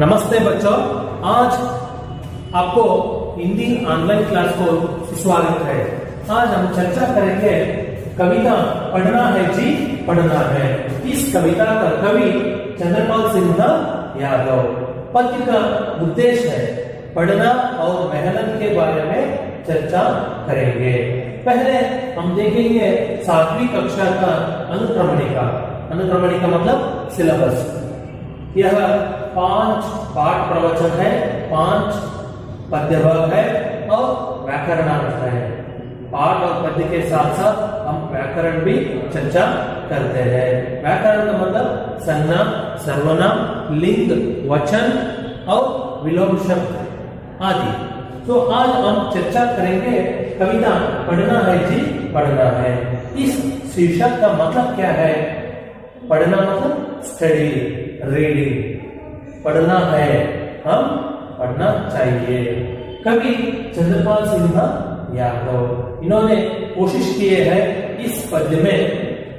नमस्ते बच्चों, आज आपको हिंदी ऑनलाइन क्लास को स्वागत है। आज हम चर्चा करेंगे कविता पढ़ना है जी पढ़ना है। इस कविता का कवि चंद्रपाल सिंह यादव। पद्य का उद्देश्य है पढ़ना और मेहनत के बारे में चर्चा करेंगे। पहले हम देखेंगे 7वीं कक्षा का अनुक्रमणिका। अनुक्रमणिका मतलब सिलेबस। यह 5 पाठ प्रवचन है, 5 पद्य भाग है और व्याकरणार्थ है। पाठ और पद्य के साथ साथ हम व्याकरण भी चर्चा करते हैं। व्याकरण का मतलब संज्ञा, सर्वनाम, लिंग, वचन और विलोम शब्द आदि। तो आज हम चर्चा करेंगे कविता पढ़ना है जी पढ़ना है। इस शीर्षक का मतलब क्या है? पढ़ना मतलब स्टडी, रीडिंग। पढ़ना है, हम पढ़ना चाहिए। कवि चंद्रपाल सिंह यादव, इन्होंने कोशिश की है इस पद्य में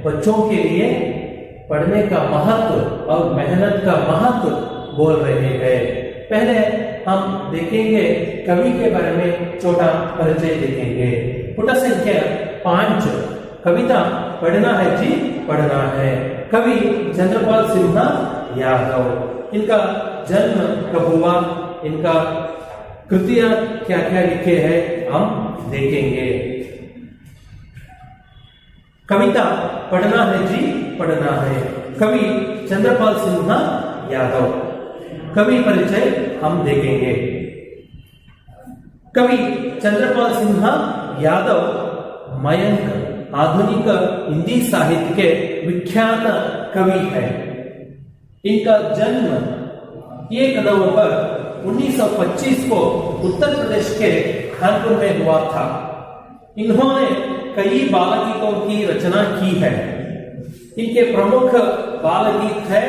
बच्चों के लिए पढ़ने का महत्व और मेहनत का महत्व बोल रहे हैं। पहले हम देखेंगे कवि के बारे में छोटा परिचय देखेंगे। पुट संख्या 5, कविता पढ़ना है जी पढ़ना है। कवि चंद्रपाल सिंह यादव। इनका जन्म कब हुआ, इनका कृतियां क्या क्या लिखे हैं हम देखेंगे। कविता पढ़ना है जी पढ़ना है। कवि चंद्रपाल सिंह यादव। कवि परिचय हम देखेंगे। कवि चंद्रपाल सिंह यादव मयंक आधुनिक हिंदी साहित्य के विख्यात कवि है। इनका जन्म 1 नवंबर 1925 को उत्तर प्रदेश के कानपुर में हुआ था। इन्होंने कई बाल गीतों की रचना की है। इनके प्रमुख बाल गीत है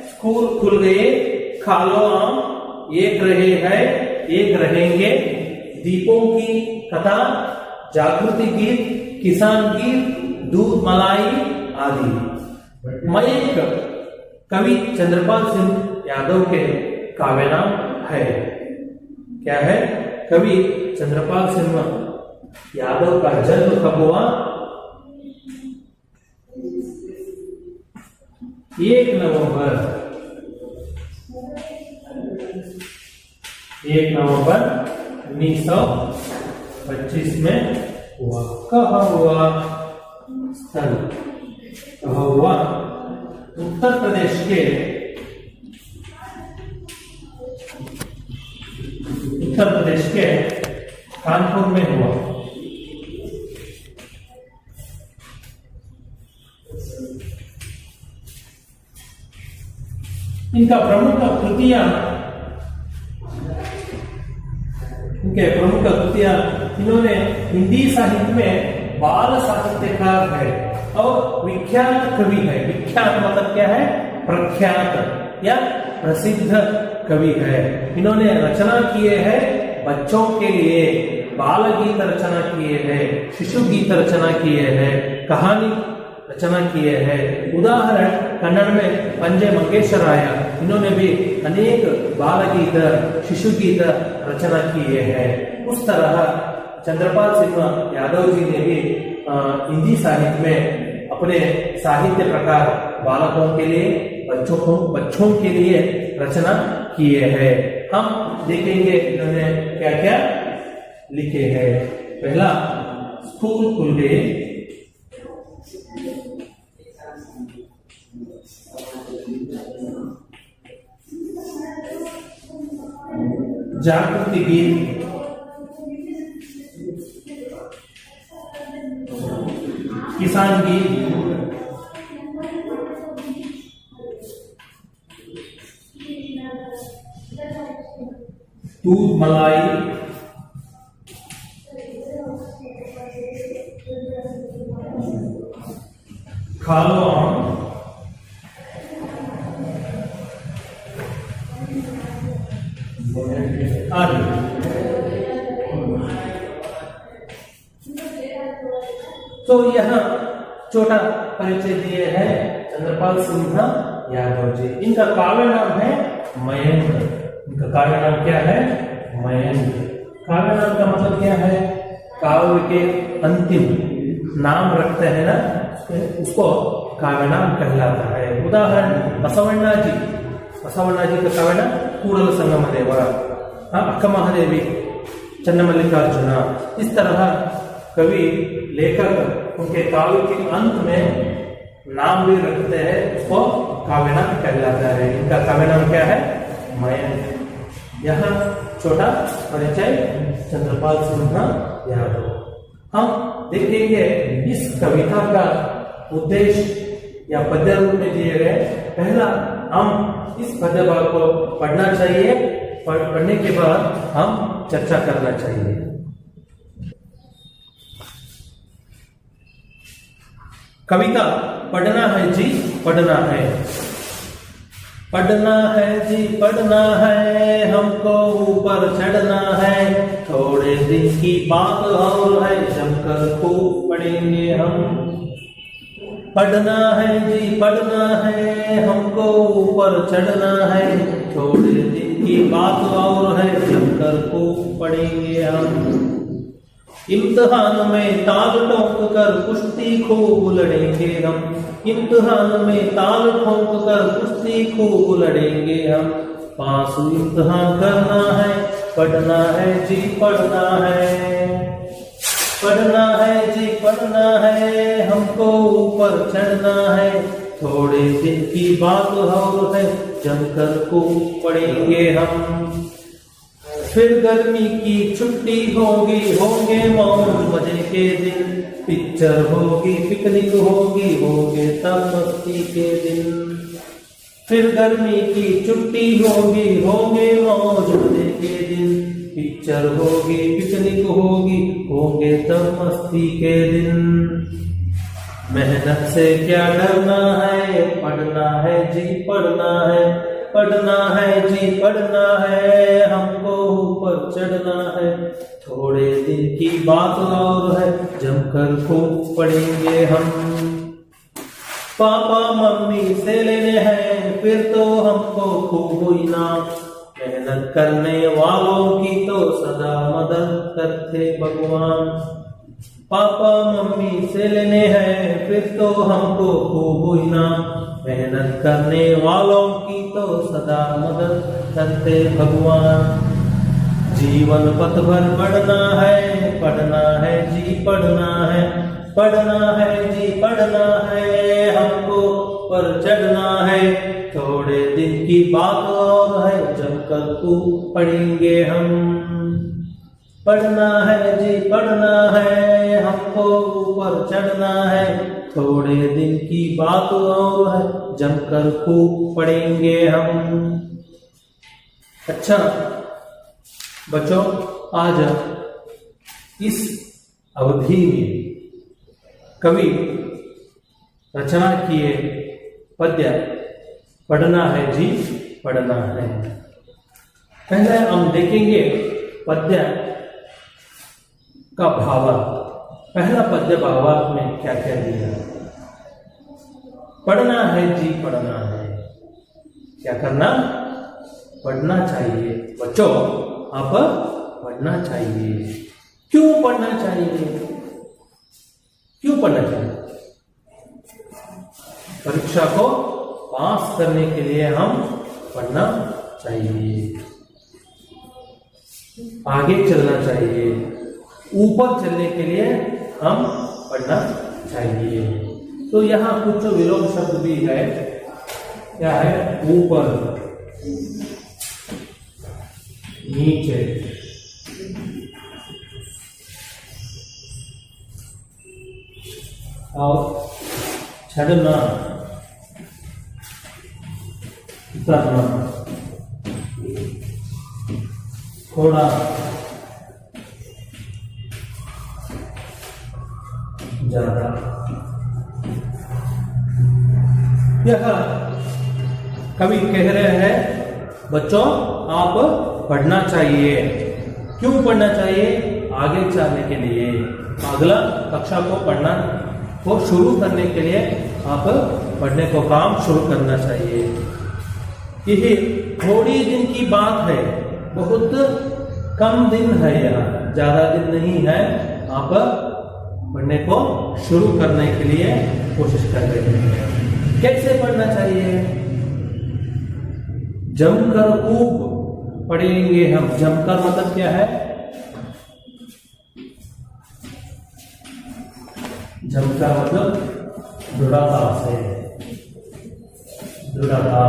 स्कूल खुल गए, खालो आम, एक रहे हैं एक रहेंगे, दीपों की कथा, जागृति गीत, किसान गीत, दूध मलाई आदि। मयंक कवि चंद्रपाल सिंह यादव के काव्य नाम है। क्या है? कवि चंद्रपाल सिंह यादव का जन्म कब हुआ? 1 नवंबर 1925 में हुआ। कहाँ हुआ? स्थल कहाँ हुआ? उत्तर प्रदेश के कानपुर में हुआ। इनका प्रमुख कृतियां इन्होंने हिंदी साहित्य में बाल साहित्यकार है और विख्यात कवि है। विख्यात मतलब क्या है? प्रख्यात या प्रसिद्ध कवि है। इन्होंने रचना किए हैं बच्चों के लिए, बाल गीत रचना किए हैं, शिशु गीत रचना किए हैं, कहानी रचना किए हैं। उदाहरण कन्नड़ में पंजे मंगेशराय, इन्होंने भी अनेक बाल गीत, शिशु गीत रचना किए हैं। उस तरह चंद्रपाल सिंह यादव जी ने भी हिंदी साहित्य में अपने साहित्य प्रकार बालकों के लिए, बच्चों के लिए रचना किए हैं। हम देखेंगे इन्होंने क्या क्या लिखे हैं। पहला स्कूल खुल गए, जागृति गीत, किसान गीत, दूध मलाई, खालो आम, आदि। तो यह जो छोटा परिचय दिए हैं चंद्रपाल सिंह यादव जी। इनका काव्य नाम है मयंक। इनका काव्य नाम क्या है? मयंक। काव्य नाम का मतलब क्या है? काव्य के अंतिम नाम रखते हैं ना, उसको काव्य नाम कहलाता है। उदाहरण बसवण्णा जी का काव्य नाम कूड़ल संगम देव, अक्का महादेवी, चन्नमल्लिकार्जुना। इस तरह कवि लेखक उनके काव्य के अंत में नाम भी रखते हैं, उसको काव्य नाम कहलाता है। इनका काव्य नाम क्या है? मयंक। यह छोटा परिचय चंद्रपाल सिंह यादव। हम देखेंगे इस कविता का उद्देश्य या पद्य रूप में दिए गए। पहला हम इस पद्य भाग को पढ़ना चाहिए, पढ़ने के बाद हम चर्चा करना चाहिए। कविता पढ़ना है जी, पढ़ना है। पढ़ना है जी, पढ़ना है, हमको ऊपर चढ़ना है। थोड़े दिन की बात और है, जमकर खूब पढ़ेंगे हम। पढ़ना है जी, पढ़ना है, हमको ऊपर चढ़ना है। थोड़े दिन की बात और है, जमकर खूब पढ़ेंगे हम। इम्तिहान में ताल ठोक कर कुश्ती खूब लड़ेंगे हम। इम्तिहान में ताल ठोक कर कुश्ती खूब लड़ेंगे हम। पास इम्तिहान करना है, पढ़ना है जी, पढ़ना है। पढ़ना है जी, पढ़ना है, हमको ऊपर चढ़ना है। थोड़े दिन की बात और है, जमकर खूब पढ़ेंगे हम। फिर गर्मी की छुट्टी होगी, होंगे मौज मजे के दिन। पिक्चर होगी, पिकनिक होगी, होंगे तब मस्ती के दिन। फिर गर्मी की छुट्टी होगी, होंगे मौज मजे के दिन। पिक्चर होगी, पिकनिक होगी, होंगे तब मस्ती के दिन। मेहनत से क्या डरना है, पढ़ना है जी, पढ़ना है। पढ़ना है जी, पढ़ना है, हमको ऊपर चढ़ना है। थोड़े दिन की बात और है, जमकर खूब पढ़ेंगे हम। पापा मम्मी से लेने हैं फिर तो हमको खूब इनाम। मेहनत करने वालों की तो सदा मदद करते भगवान। पापा मम्मी से लेने हैं फिर तो हमको खूब इनाम। मेहनत करने वालों की तो सदा मदद करते भगवान। जीवन पथ भर पढ़ना है, पढ़ना है जी, पढ़ना है। पढ़ना है जी, पढ़ना है, हमको पर चढ़ना है। थोड़े दिन की बात और है, जमकर खूब पढ़ेंगे हम। पढ़ना है जी, पढ़ना है, हमको ऊपर चढ़ना है। थोड़े दिन की बात और है, जमकर खूब पढ़ेंगे हम। अच्छा बच्चों, आज इस अवधि में कवि रचना किए पद्य पढ़ना है जी, पढ़ना है। पहले हम देखेंगे पद्य का भावार्थ। पहला पद्य भावार्थ में क्या क्या दिया? पढ़ना है जी, पढ़ना है। क्या करना? पढ़ना चाहिए। बच्चों, आप पढ़ना चाहिए। क्यों पढ़ना चाहिए? क्यों पढ़ना चाहिए? परीक्षा को पास करने के लिए हम पढ़ना चाहिए। आगे चलना चाहिए। ऊपर चलने के लिए हम पढ़ना चाहिए। तो यहाँ कुछ विलोम शब्द भी है। क्या है? ऊपर, नीचे, और चढ़ना, उतरना, थोड़ा, ज्यादा। यह कवि कह रहे हैं बच्चों, आप पढ़ना चाहिए। क्यों पढ़ना चाहिए? आगे चलने के लिए, अगला कक्षा को पढ़ना को शुरू करने के लिए आप पढ़ने को काम शुरू करना चाहिए। यही थोड़ी दिन की बात है, बहुत कम दिन है, यह ज्यादा दिन नहीं है। आप पढ़ने को शुरू करने के लिए कोशिश कर रहे हैं। कैसे पढ़ना चाहिए? जमकर खूब पढ़ेंगे हम। जमकर मतलब क्या है? जमकर मतलब दृढ़ता से, दृढ़ता,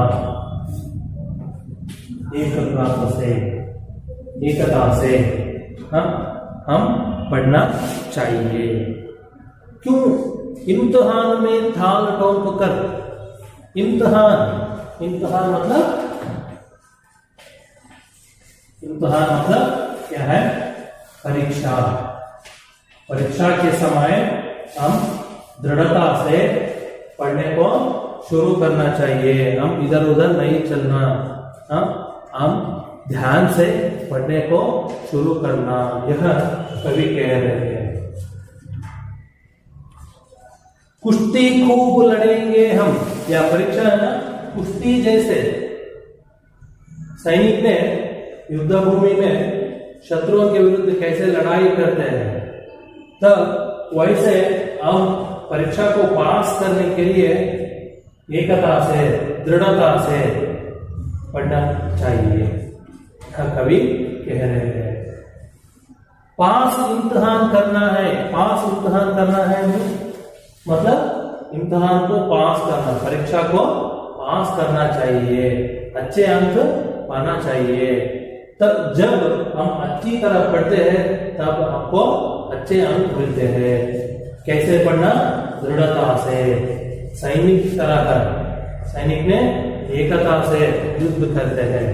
एकता से हम पढ़ना चाहिए। क्यों? इम्तिहान में थाल ठोक कर, इम्तिहान मतलब क्या है? परीक्षा। परीक्षा के समय हम दृढ़ता से पढ़ने को शुरू करना चाहिए। हम इधर उधर नहीं चलना, हम ध्यान से पढ़ने को शुरू करना, यह कवि कह रहे हैं। कुश्ती खूब लड़ेंगे हम, या परीक्षा है ना, कुश्ती जैसे सैनिक ने युद्ध भूमि में शत्रुओं के विरुद्ध कैसे लड़ाई करते हैं, तब वैसे हम परीक्षा को पास करने के लिए एकता से, दृढ़ता से पढ़ना चाहिए, कवि कह रहे हैं। पास इम्तिहान करना है, पास इम्तिहान करना है मतलब इम्तिहान को पास करना, परीक्षा को पास करना चाहिए, अच्छे अंक पाना चाहिए। तब जब हम अच्छी तरह पढ़ते हैं तब आपको अच्छे अंक मिलते हैं। कैसे पढ़ना? दृढ़ता से, सैनिक की तरह कर, सैनिक ने एकता से युद्ध करते हैं,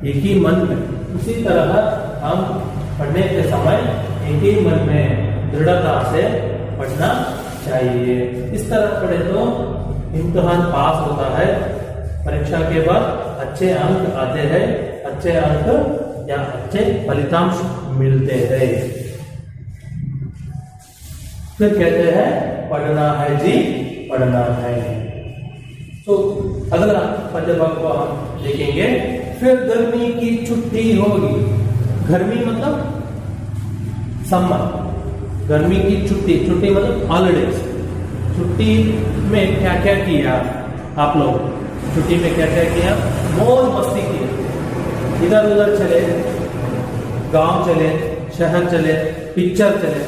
एक ही मन में। उसी तरह हम पढ़ने के समय एक ही मन में दृढ़ता से पढ़ना चाहिए। इस तरह पढ़े तो इम्तिहान पास होता है, परीक्षा के बाद अच्छे अंक आते हैं, अच्छे अंक या अच्छे फलितांश मिलते हैं। फिर कहते हैं पढ़ना है जी, पढ़ना है। तो अगला पद्य भाग को हम देखेंगे। फिर गर्मी की छुट्टी होगी। गर्मी मतलब सम्मर, गर्मी की छुट्टी, छुट्टी मतलब हॉलिडेज। छुट्टी में क्या क्या किया आप लोग? छुट्टी में क्या क्या किया? मौज मस्ती की, इधर उधर चले, गांव चले, शहर चले, पिक्चर चले,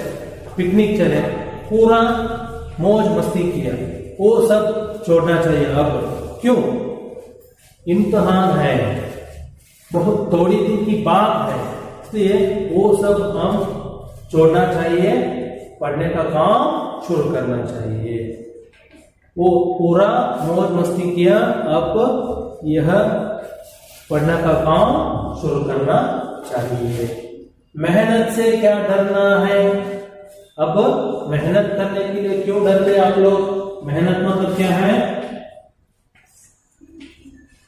पिकनिक चले, पूरा मौज मस्ती किया। वो सब छोड़ना चाहिए अब। क्यों? इम्तिहान है, बहुत थोड़ी दिन की बात है, इसलिए वो सब हम छोड़ना चाहिए, पढ़ने का काम शुरू करना चाहिए। वो पूरा मौज मस्ती किया, अब यह पढ़ने का काम शुरू करना चाहिए। मेहनत से क्या डरना है? अब मेहनत करने के लिए क्यों डरते आप लोग? मेहनत मतलब क्या है?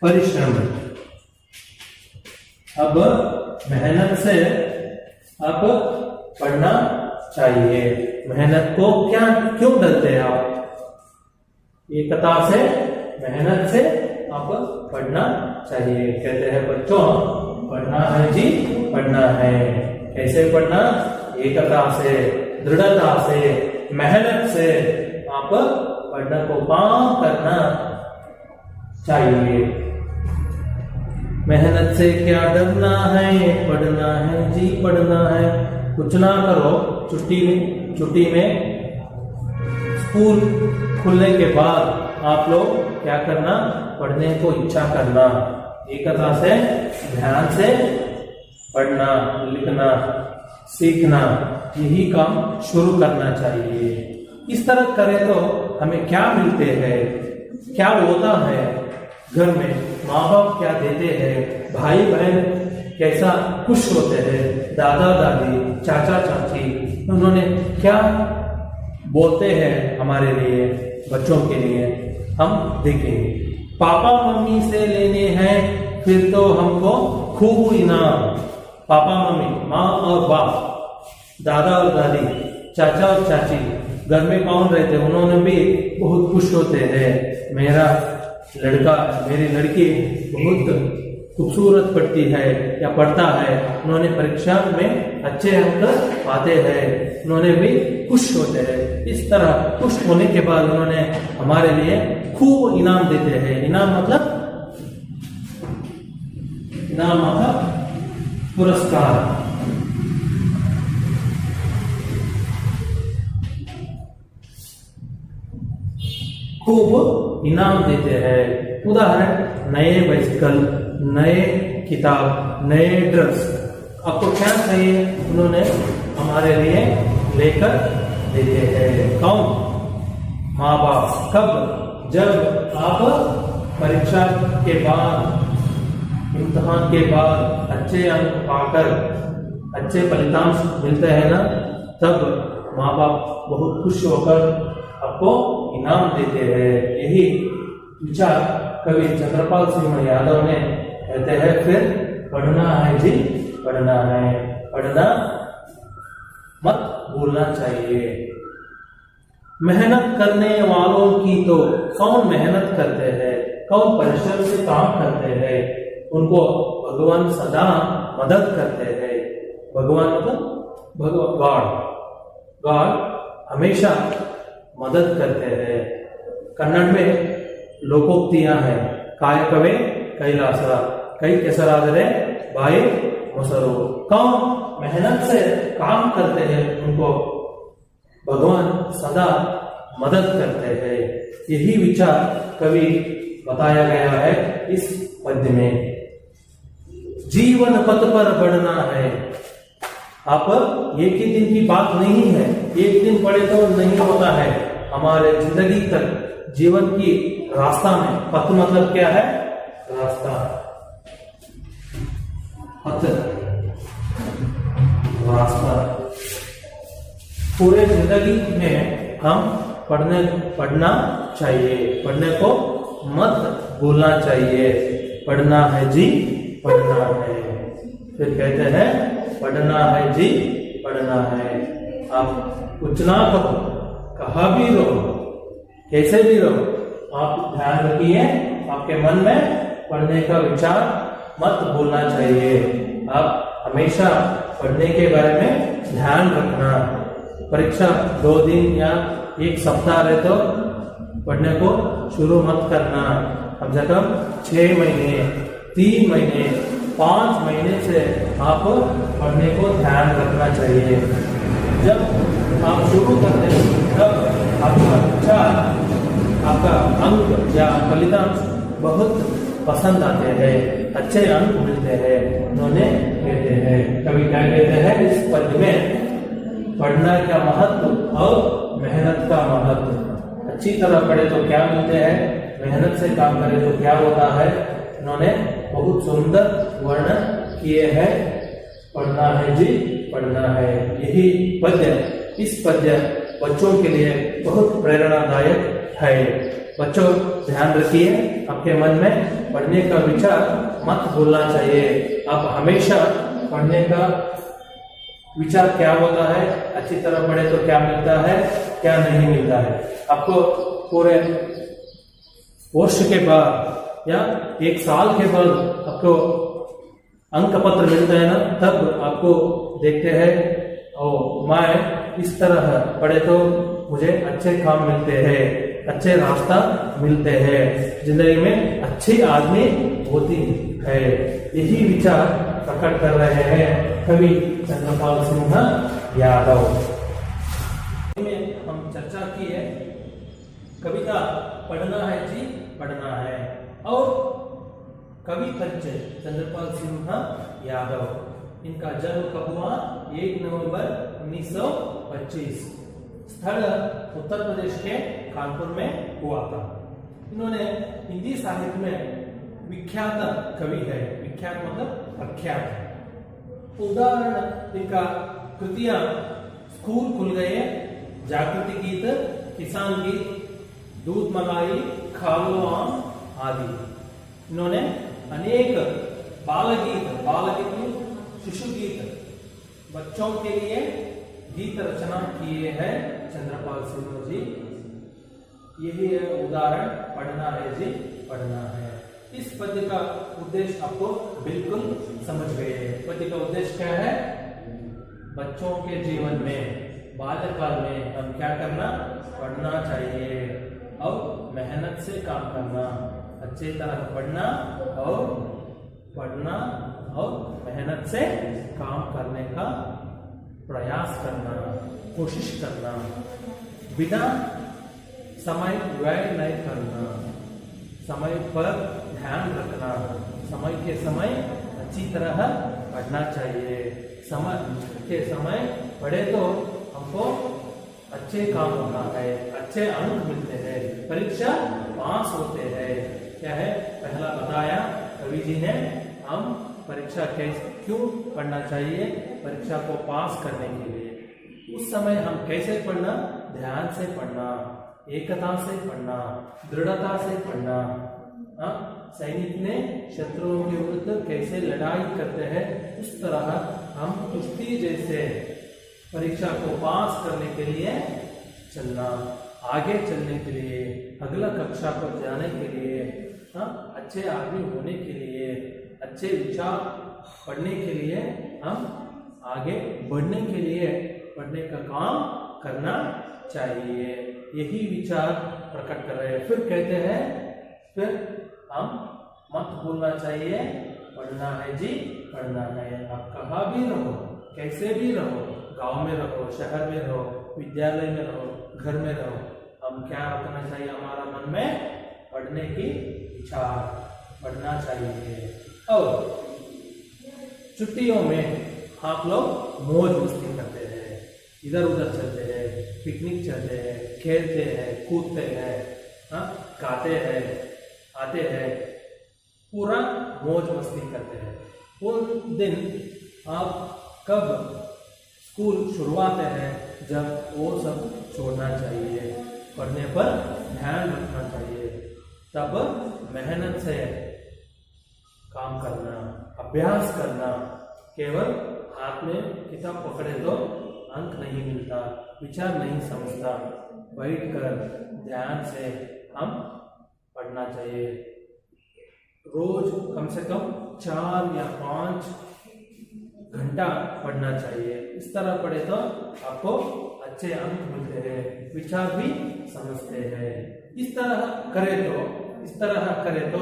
परिश्रम। अब मेहनत से आप पढ़ना चाहिए। मेहनत को क्या क्यों डरते हैं आप? एकता से, मेहनत से आप पढ़ना चाहिए। कहते हैं बच्चों पढ़ना है जी, पढ़ना है। कैसे पढ़ना? एकता से, दृढ़ता से, मेहनत से आप पढ़ने को काम करना चाहिए। मेहनत से क्या डरना है? पढ़ना है जी, पढ़ना है। कुछ ना करो, छुट्टी में स्कूल खुलने के बाद आप लोग क्या करना? पढ़ने को इच्छा करना, एकता से, ध्यान से पढ़ना, लिखना, सीखना, यही काम शुरू करना चाहिए। इस तरह करें तो हमें क्या मिलते हैं, क्या होता है घर में, माँ बाप क्या देते हैं, भाई बहन कैसा खुश होते हैं, दादा दादी, चाचा चाची उन्होंने क्या बोलते हैं हमारे लिए, बच्चों के लिए, हम देखेंगे। पापा मम्मी से लेने हैं फिर तो हमको खूब इनाम। पापा मम्मी, माँ और बाप, दादा और दादी, चाचा और चाची, घर में कौन रहते, उन्होंने भी बहुत खुश होते हैं। मेरा लड़का, मेरी लड़की बहुत खूबसूरत पढ़ती है या पढ़ता है, उन्होंने परीक्षा में अच्छे अंक पाते हैं, उन्होंने भी खुश होते हैं। इस तरह खुश होने के बाद उन्होंने हमारे लिए खूब इनाम देते हैं। इनाम मतलब पुरस्कार। खूब इनाम देते हैं। उदाहरण, नए बाइसिकल, नए किताब, नए ड्रेस, आपको क्या चाहिए उन्होंने हमारे लिए लेकर देते हैं। कौन? माँ बाप। कब? जब आप परीक्षा के बाद, इम्तिहान के बाद अच्छे अंक पाकर अच्छे फलितांश मिलते हैं ना, तब माँ बाप बहुत खुश होकर आपको इनाम देते हैं। यही विचार कवि चंद्रपाल सिंह यादव ने कहते हैं। फिर पढ़ना है जी, पढ़ना है, पढ़ना मत भूलना चाहिए। मेहनत करने वालों की तो कौन मेहनत करते हैं, कौन परिश्रम से काम करते हैं, उनको भगवान सदा मदद करते हैं। भगवान मतलब गॉड हमेशा मदद करते हैं। कन्नड़ में लोकोक्तियां हैं। कायकवे कैलास, कई केसरादरे बाई मोसरो। कौन मेहनत से काम करते हैं उनको भगवान सदा मदद करते हैं। यही विचार कवि बताया गया है इस पद्य में। जीवन पथ पर बढ़ना है। आप एक ही दिन की बात नहीं है, एक दिन पढ़े तो नहीं होता है। हमारे जिंदगी तक जीवन की रास्ता में, पथ मतलब क्या है? रास्ता, पथ, रास्ता। पूरे जिंदगी में हम पढ़ना चाहिए, पढ़ने को मत भूलना चाहिए। पढ़ना है जी, पढ़ना है। फिर कहते हैं पढ़ना है जी, पढ़ना है। आप कुछ ना कहो, कहा भी रहो, कैसे भी रहो, आप ध्यान रखिए आपके मन में पढ़ने का विचार मत भूलना चाहिए। आप हमेशा पढ़ने के बारे में ध्यान रखना। परीक्षा 2 दिन या 1 सप्ताह रहे तो पढ़ने को शुरू मत करना। कम से कम 6 महीने, 3 महीने, 5 महीने से आप पढ़ने को ध्यान रखना चाहिए। जब आप शुरू करते हैं तब आपका विचार, आपका अंक या फलितांश बहुत पसंद आते हैं, अच्छे अंक मिलते हैं। उन्होंने कहते हैं, कवि क्या कहते हैं इस पद्य में? पढ़ना का महत्व और मेहनत का महत्व। अच्छी तरह पढ़े तो क्या मिलते हैं, मेहनत से काम करे तो क्या होता है, उन्होंने बहुत सुंदर वर्णन किए हैं। पढ़ना है जी, पढ़ना है। यही पद्य, इस पद्य बच्चों के लिए बहुत प्रेरणादायक है। बच्चों ध्यान रखिए, आपके मन में पढ़ने का विचार मत भूलना चाहिए। आप हमेशा पढ़ने का विचार क्या होता है, अच्छी तरह पढ़े तो क्या मिलता है, क्या नहीं मिलता है। आपको पूरे वर्ष के बाद या 1 साल के बाद आपको अंक पत्र मिलता है ना, तब आपको देखते हैं ओ मैं इस तरह पढ़े तो मुझे अच्छे काम मिलते हैं, अच्छे रास्ता मिलते हैं, जिंदगी में अच्छी आदमी होती है। यही विचार प्रकट कर रहे हैं कवि चंद्रपाल सिंह यादव। हम चर्चा की है कविता पढ़ना है जी, पढ़ना है, और कवि पंच चंद्रपाल सिंह यादव, इनका जन्म कब हुआ? 1 नवंबर 1925। स्थल उत्तर प्रदेश के कानपुर में हुआ था। इन्होंने हिंदी साहित्य में विख्यात कवि है। विख्यात मतलब प्रख्यात। उदाहरण इनका कृतियां स्कूल खुल गए, जागृति गीत, किसान गीत, दूध मलाई, खालो आम आदि। इन्होंने अनेक बाल गीत, शिशु गीत, बच्चों के लिए गीत रचना किए हैं। चंद्रपाल सिन्हा जी। यही है उदाहरण, पढ़ना है जी, पढ़ना है। इस पद्य का उद्देश्य आपको बिल्कुल समझ गए हैं। पद्य का उद्देश्य क्या है? बच्चों के जीवन में बाल्यकाल में हम क्या करना? पढ़ना चाहिए और मेहनत से काम करना, अच्छी तरह पढ़ना और मेहनत से काम करने का प्रयास करना, कोशिश करना, बिना समय व्यय नहीं करना, समय पर ध्यान रखना, समय के समय अच्छी तरह पढ़ना चाहिए। समय के समय पढ़े तो हमको अच्छे काम होता है, अच्छे अंक मिलते हैं, परीक्षा पास होते हैं। क्या है? पहला बताया कवि जी ने, हम परीक्षा क्यों पढ़ना चाहिए? परीक्षा को पास करने के लिए। उस समय हम कैसे पढ़ना? ध्यान से पढ़ना, एकता से पढ़ना, दृढ़ता से पढ़ना। सैनिक ने शत्रुओं के विरुद्ध कैसे लड़ाई करते हैं, उस तरह हम कुश्ती जैसे परीक्षा को पास करने के लिए चलना, आगे चलने के लिए, अगला कक्षा पर जाने के लिए, अच्छे आदमी होने के लिए, अच्छे विचार पढ़ने के लिए, हम आगे बढ़ने के लिए पढ़ने का काम करना चाहिए। यही विचार प्रकट कर रहे हैं। फिर कहते हैं, फिर हम मत भूलना चाहिए, पढ़ना है जी, पढ़ना है। आप कहाँ भी रहो, कैसे भी रहो, गांव में रहो, शहर में रहो, विद्यालय में रहो, घर में रहो, हम क्या रखना चाहिए हमारा मन में? पढ़ने की इच्छा, पढ़ना चाहिए। और छुट्टियों में आप लोग मौज मस्ती करते हैं, इधर उधर चलते हैं, पिकनिक चलते हैं, खेलते हैं, कूदते हैं, गाते हैं, आते हैं, पूरा मौज मस्ती करते हैं। उन दिन आप कब स्कूल शुरुआत है, जब वो सब छोड़ना चाहिए, पढ़ने पर ध्यान रखना चाहिए, तब मेहनत से काम करना, अभ्यास करना। केवल हाथ में किताब पकड़े तो अंक नहीं मिलता, विचार नहीं समझता। बैठकर ध्यान से हम पढ़ना चाहिए। रोज कम से कम 4 या 5 घंटा पढ़ना चाहिए। इस तरह पढ़े तो आपको अच्छे अंक मिलते हैं, विचार भी समझते हैं। इस तरह करे तो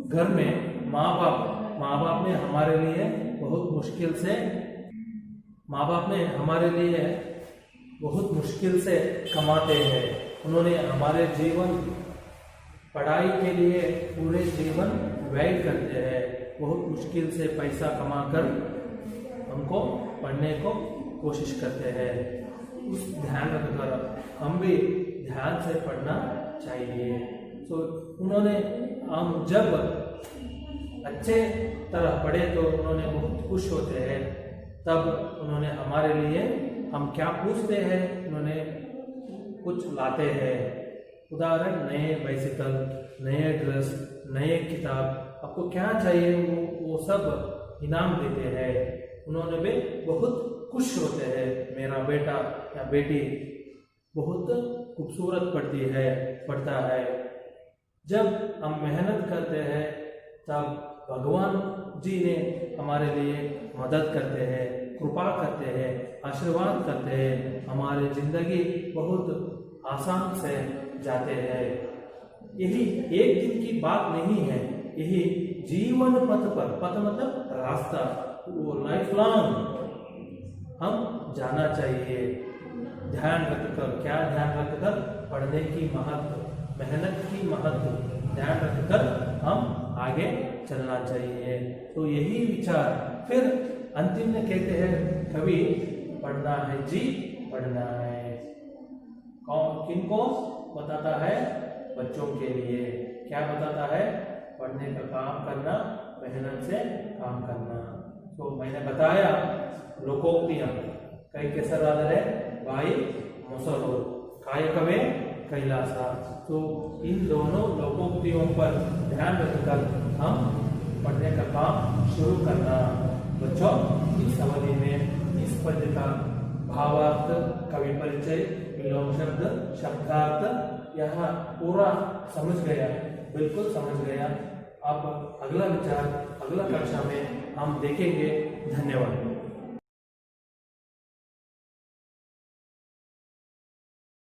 घर में माँ बाप ने हमारे लिए बहुत मुश्किल से कमाते हैं। उन्होंने हमारे जीवन पढ़ाई के लिए पूरे जीवन व्यय करते हैं, बहुत मुश्किल से पैसा कमाकर हमको पढ़ने को कोशिश करते हैं। उस ध्यान रखकर हम भी ध्यान से पढ़ना चाहिए। तो हम जब अच्छे तरह पढ़े तो उन्होंने बहुत खुश होते हैं। तब उन्होंने हमारे लिए, हम क्या पूछते हैं, उन्होंने कुछ लाते हैं। उदाहरण, नए बाइसिकल, नए ड्रेस, नए किताब, आपको क्या चाहिए वो सब इनाम देते हैं। उन्होंने भी बहुत खुश होते हैं। मेरा बेटा या बेटी बहुत खूबसूरत पढ़ता है। जब हम मेहनत करते हैं तब भगवान जी ने हमारे लिए मदद करते हैं, कृपा करते हैं, आशीर्वाद करते हैं। हमारी जिंदगी बहुत आसान से जाते हैं। यही एक दिन की बात नहीं है, यही जीवन पथ मतलब रास्ता, वो लाइफ लॉन्ग हम जाना चाहिए। ध्यान रखकर पढ़ने की महत्व, मेहनत की महत्व ध्यान रखकर हम आगे चलना चाहिए। तो यही विचार फिर अंतिम में कहते हैं कवि, पढ़ना है जी, पढ़ना है। किनको बताता है? बच्चों के लिए। क्या बताता है? पढ़ने का काम करना, मेहनत से काम करना। तो मैंने बताया लोकोक्तियां कई केसर आधारे बाई मोसरो कायकवे कैलासा। तो इन दोनों लोकोक्तियों पर ध्यान रखकर हम पढ़ने का काम शुरू करना। बच्चों, इस अवधि में इस पद्य का भावार्थ, कवि परिचय विलोम शब्द, शब्दार्थ यहाँ पूरा समझ गया, बिल्कुल समझ गया। अब अगला विचार अगला कक्षा में हम देखेंगे। धन्यवाद।